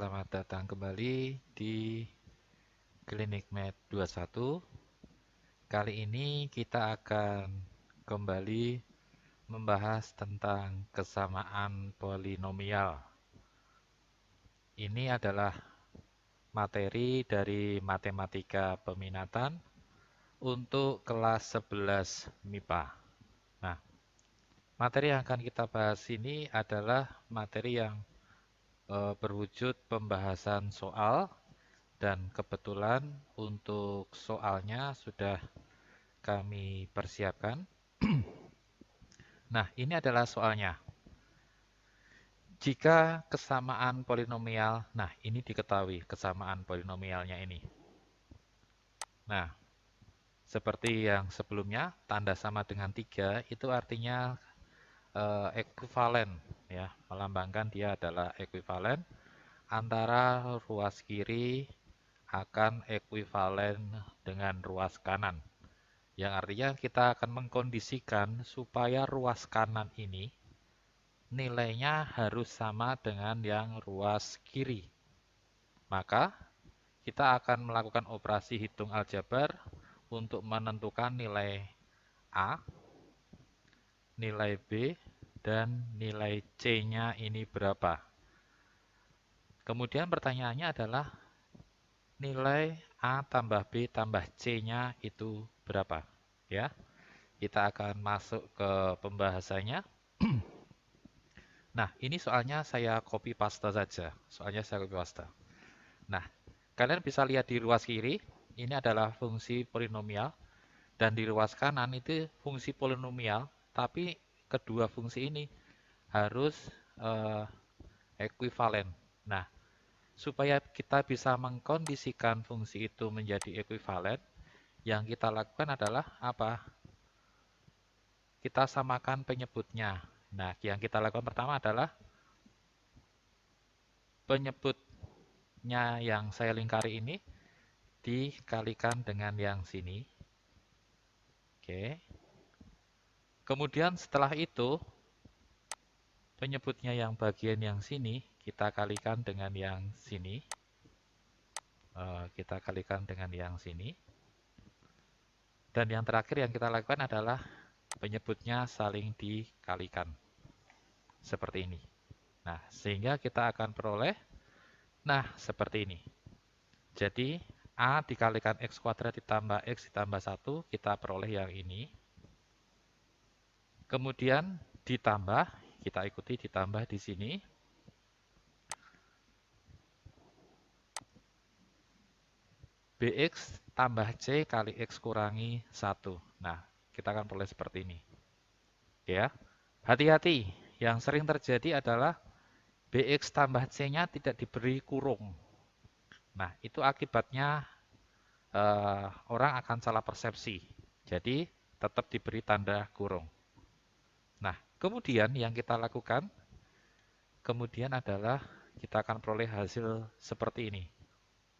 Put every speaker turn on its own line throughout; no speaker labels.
selamat datang kembali di Klinik Med 21. Kali ini kita akan kembali membahas tentang kesamaan polinomial. Ini adalah materi dari matematika peminatan untuk kelas 11 MIPA. Nah, materi yang akan kita bahas ini adalah materi yang berwujud pembahasan soal. Dan kebetulan untuk soalnya sudah kami persiapkan. Nah, ini adalah soalnya. Jika kesamaan polinomial, nah ini diketahui kesamaan polinomialnya ini. Nah, seperti yang sebelumnya, tanda sama dengan 3 itu artinya ekuivalen, ya, melambangkan dia adalah ekuivalen antara ruas kiri akan ekuivalen dengan ruas kanan. Yang artinya kita akan mengkondisikan supaya ruas kanan ini nilainya harus sama dengan yang ruas kiri. Maka kita akan melakukan operasi hitung aljabar untuk menentukan nilai A, nilai B, dan nilai C-nya ini berapa. Kemudian pertanyaannya adalah nilai A tambah B tambah C-nya itu berapa? Ya, kita akan masuk ke pembahasannya. Nah, ini soalnya saya copy paste saja. Soalnya saya copy paste. Nah, kalian bisa lihat di ruas kiri, ini adalah fungsi polinomial. Dan di ruas kanan itu fungsi polinomial, tapi kedua fungsi ini harus ekuivalen. Nah, supaya kita bisa mengkondisikan fungsi itu menjadi ekuivalen, yang kita lakukan adalah apa? Kita samakan penyebutnya. Nah, yang kita lakukan pertama adalah penyebutnya yang saya lingkari ini dikalikan dengan yang sini. Oke. Kemudian setelah itu, penyebutnya yang bagian yang sini kita kalikan dengan yang sini. Kita kalikan dengan yang sini. Dan yang terakhir yang kita lakukan adalah penyebutnya saling dikalikan. Seperti ini. Nah, sehingga kita akan peroleh, nah, seperti ini. Jadi, A dikalikan X kuadrat ditambah X ditambah 1, kita peroleh yang ini. Kemudian ditambah, kita ikuti ditambah di sini. BX tambah C kali X kurangi 1. Nah, kita akan peroleh seperti ini. Ya, hati-hati. Yang sering terjadi adalah BX tambah C-nya tidak diberi kurung. Nah, itu akibatnya orang akan salah persepsi. Jadi, tetap diberi tanda kurung. Nah, kemudian yang kita lakukan, kemudian adalah kita akan peroleh hasil seperti ini.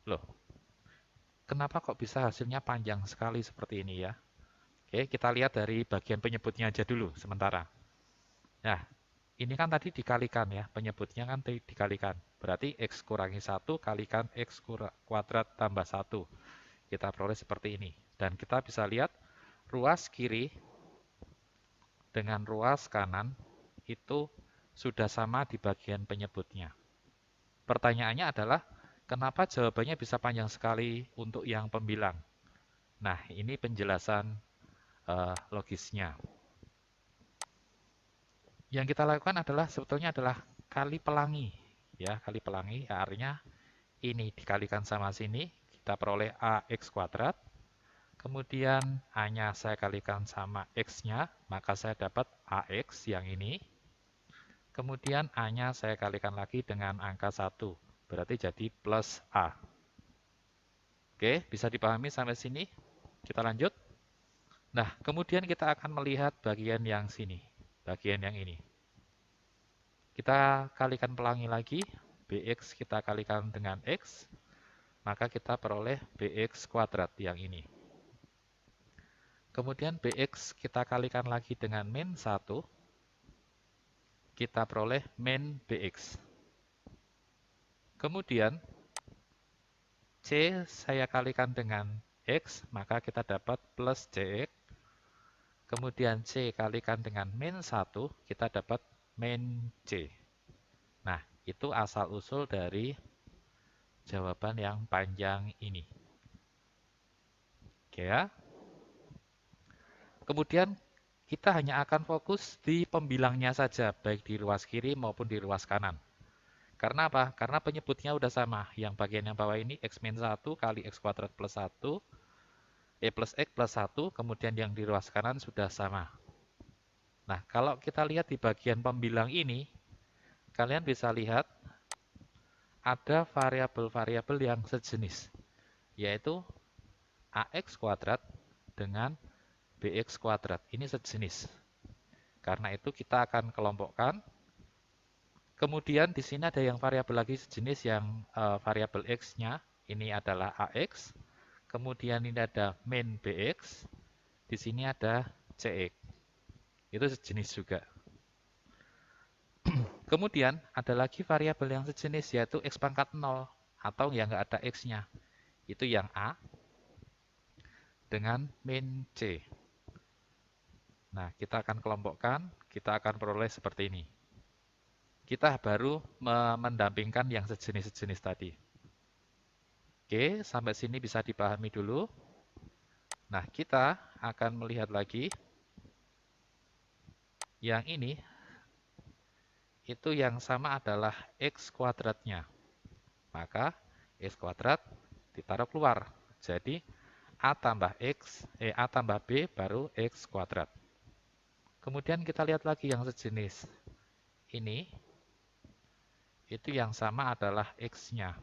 Loh, kenapa kok bisa hasilnya panjang sekali seperti ini ya? Oke, kita lihat dari bagian penyebutnya aja dulu sementara. Nah, ini kan tadi dikalikan ya, penyebutnya kan dikalikan. Berarti X kurangi 1 kalikan X kuadrat tambah 1. Kita peroleh seperti ini. Dan kita bisa lihat ruas kiri dengan ruas kanan itu sudah sama di bagian penyebutnya. Pertanyaannya adalah, kenapa jawabannya bisa panjang sekali untuk yang pembilang? Nah, ini penjelasan logisnya. Yang kita lakukan adalah sebetulnya adalah kali pelangi. Ya, kali pelangi ya, artinya ini dikalikan sama sini, kita peroleh AX kuadrat. Kemudian A-nya saya kalikan sama X-nya, maka saya dapat AX yang ini. Kemudian A-nya saya kalikan lagi dengan angka 1, berarti jadi plus A. Oke, bisa dipahami sampai sini? Kita lanjut. Nah, kemudian kita akan melihat bagian yang sini, bagian yang ini. Kita kalikan pelangi lagi, BX kita kalikan dengan X, maka kita peroleh BX kuadrat yang ini. Kemudian BX kita kalikan lagi dengan min 1, kita peroleh min BX. Kemudian C saya kalikan dengan X, maka kita dapat plus CX. Kemudian C kalikan dengan min 1, kita dapat min C. Nah, itu asal-usul dari jawaban yang panjang ini. Oke ya. Kemudian kita hanya akan fokus di pembilangnya saja, baik di ruas kiri maupun di ruas kanan. Karena apa? Karena penyebutnya udah sama. Yang bagian yang bawah ini X min 1 kali X kuadrat plus 1, plus X plus 1, kemudian yang di ruas kanan sudah sama. Nah, kalau kita lihat di bagian pembilang ini, kalian bisa lihat ada variabel-variabel yang sejenis, yaitu AX kuadrat dengan BX kuadrat. Ini sejenis. Karena itu kita akan kelompokkan. Kemudian di sini ada yang variabel lagi sejenis yang variabel X-nya. Ini adalah AX. Kemudian ini ada min BX. Di sini ada CX. Itu sejenis juga. Kemudian ada lagi variabel yang sejenis yaitu X pangkat 0 atau yang nggak ada X-nya. Itu yang A dengan min C. Nah, kita akan kelompokkan, kita akan peroleh seperti ini. Kita baru mendampingkan yang sejenis-sejenis tadi. Oke, sampai sini bisa dipahami dulu. Nah, kita akan melihat lagi. Yang ini, itu yang sama adalah X kuadratnya. Maka, X kuadrat ditaruh keluar. Jadi, A tambah B baru X kuadrat. Kemudian kita lihat lagi yang sejenis. Ini, itu yang sama adalah X-nya.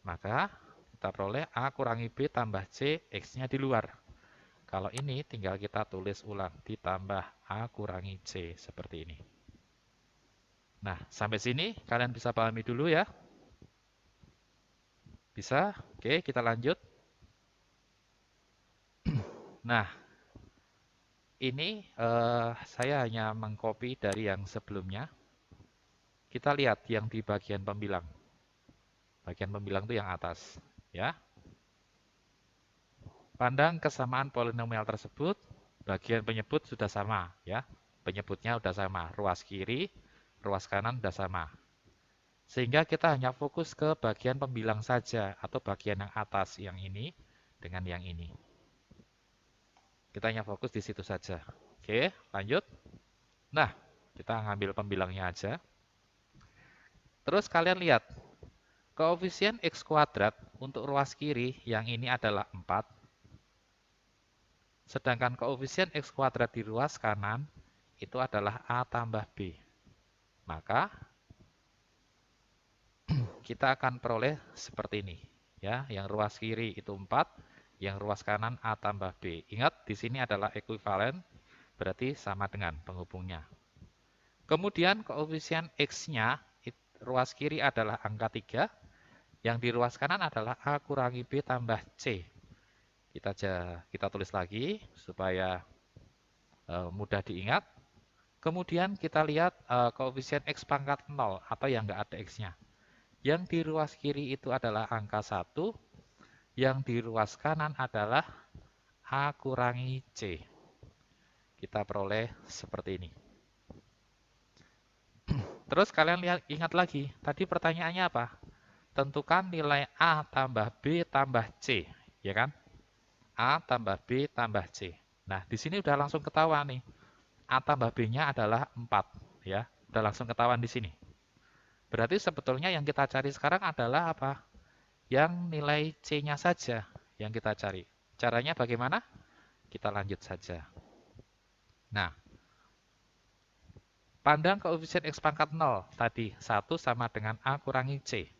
Maka, kita peroleh A kurangi B tambah C, X-nya di luar. Kalau ini tinggal kita tulis ulang, ditambah A kurangi C, seperti ini. Nah, sampai sini kalian bisa pahami dulu ya. Bisa? Oke, kita lanjut. Nah, ini saya hanya mengcopy dari yang sebelumnya. Kita lihat yang di bagian pembilang. Bagian pembilang itu yang atas, ya. Pandang kesamaan polinomial tersebut, bagian penyebut sudah sama, ya. Penyebutnya sudah sama, ruas kiri, ruas kanan sudah sama. Sehingga kita hanya fokus ke bagian pembilang saja, atau bagian yang atas, yang ini dengan yang ini. Kita hanya fokus di situ saja. Oke, lanjut. Nah, kita ngambil pembilangnya aja. Terus kalian lihat, koefisien X kuadrat untuk ruas kiri yang ini adalah 4. Sedangkan koefisien X kuadrat di ruas kanan itu adalah A tambah B. Maka, kita akan peroleh seperti ini. Ya, yang ruas kiri itu 4, yang ruas kanan A tambah B. Ingat, di sini adalah ekuivalen, berarti sama dengan penghubungnya. Kemudian koefisien X-nya, ruas kiri adalah angka 3, yang di ruas kanan adalah A kurangi B tambah C. Kita tulis lagi, supaya mudah diingat. Kemudian kita lihat koefisien X pangkat 0, atau yang nggak ada X-nya. Yang di ruas kiri itu adalah angka 1, yang di ruas kanan adalah A kurangi C. Kita peroleh seperti ini. Terus kalian ingat lagi, tadi pertanyaannya apa? Tentukan nilai A tambah B tambah C, ya kan? A tambah B tambah C. Nah, di sini udah langsung ketahuan nih. A tambah B-nya adalah 4, ya. Udah langsung ketahuan di sini. Berarti sebetulnya yang kita cari sekarang adalah apa? Yang nilai C-nya saja yang kita cari. Caranya bagaimana? Kita lanjut saja. Nah, pandang koefisien X pangkat 0 tadi, 1 sama dengan A kurangi C.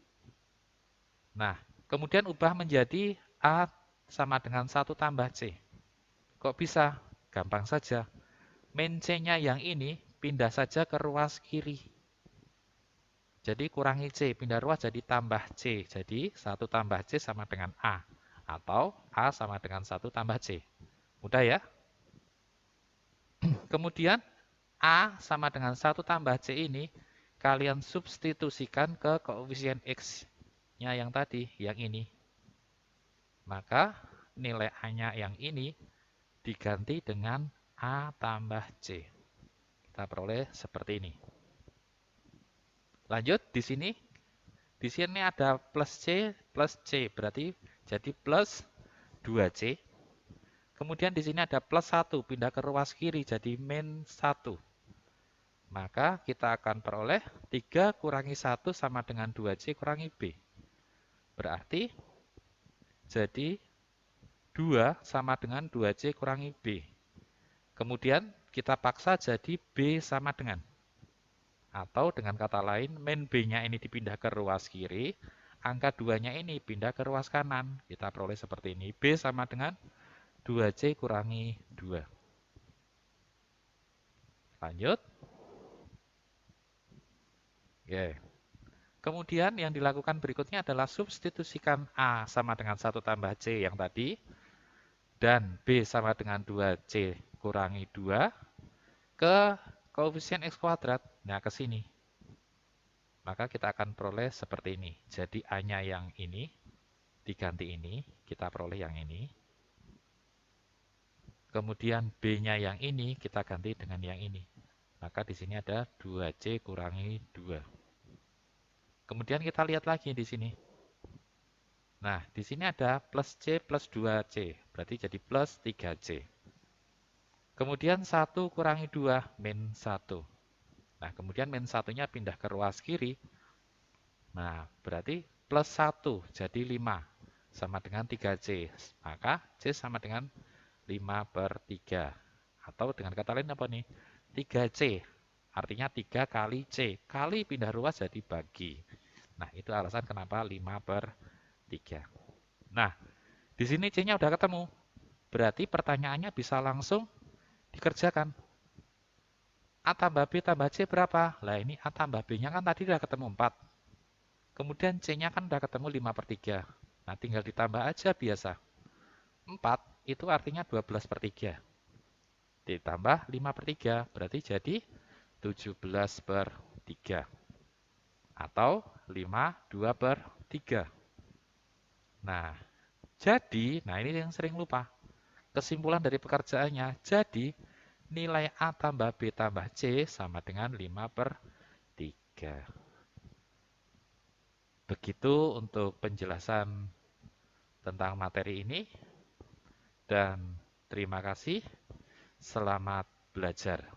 Nah, kemudian ubah menjadi A sama dengan 1 tambah C. Kok bisa? Gampang saja. Min C-nya yang ini pindah saja ke ruas kiri. Jadi kurangi C, pindah ruas jadi tambah C. Jadi 1 tambah C sama dengan A. Atau A sama dengan 1 tambah C. Mudah ya? Kemudian A sama dengan 1 tambah C ini kalian substitusikan ke koefisien X-nya yang tadi, yang ini. Maka nilai A-nya yang ini diganti dengan A tambah C. Kita peroleh seperti ini. Lanjut, di sini ada plus C, berarti jadi plus 2C. Kemudian di sini ada plus 1, pindah ke ruas kiri jadi min 1. Maka kita akan peroleh 3 kurangi 1 sama dengan 2C kurangi B. Berarti jadi 2 sama dengan 2C kurangi B. Kemudian kita paksa jadi B sama dengan. Atau dengan kata lain, min B-nya ini dipindah ke ruas kiri, angka 2-nya ini pindah ke ruas kanan. Kita peroleh seperti ini. B sama dengan 2C kurangi 2. Lanjut. Oke. Kemudian yang dilakukan berikutnya adalah substitusikan A sama dengan 1 tambah C yang tadi. Dan B sama dengan 2C kurangi 2 ke koefisien X kuadrat. Nah, ke sini. Maka kita akan peroleh seperti ini. Jadi A-nya yang ini diganti ini. Kita peroleh yang ini. Kemudian B-nya yang ini kita ganti dengan yang ini. Maka di sini ada 2C kurangi 2. Kemudian kita lihat lagi di sini. Nah, di sini ada plus C plus 2C. Berarti jadi plus 3C. Kemudian 1 kurangi 2, min 1. Nah, kemudian min 1-nya pindah ke ruas kiri. Nah, berarti plus 1 jadi 5. Sama dengan 3C. Maka C sama dengan 5/3. Atau dengan kata lain apa nih? 3C. Artinya 3 kali C. Kali pindah ruas jadi bagi. Nah, itu alasan kenapa 5/3. Nah, di sini C-nya udah ketemu. Berarti pertanyaannya bisa langsung dikerjakan. A tambah B tambah C berapa? Lah ini A tambah B-nya kan tadi udah ketemu 4. Kemudian C-nya kan udah ketemu 5/3. Nah, tinggal ditambah aja biasa. 4 itu artinya 12/3. Ditambah 5/3, berarti jadi 17/3. Atau 5/2/3. Nah, ini yang sering lupa. Kesimpulan dari pekerjaannya, jadi nilai A tambah B tambah C sama dengan 5/3. Begitu untuk penjelasan tentang materi ini. Dan terima kasih. Selamat belajar.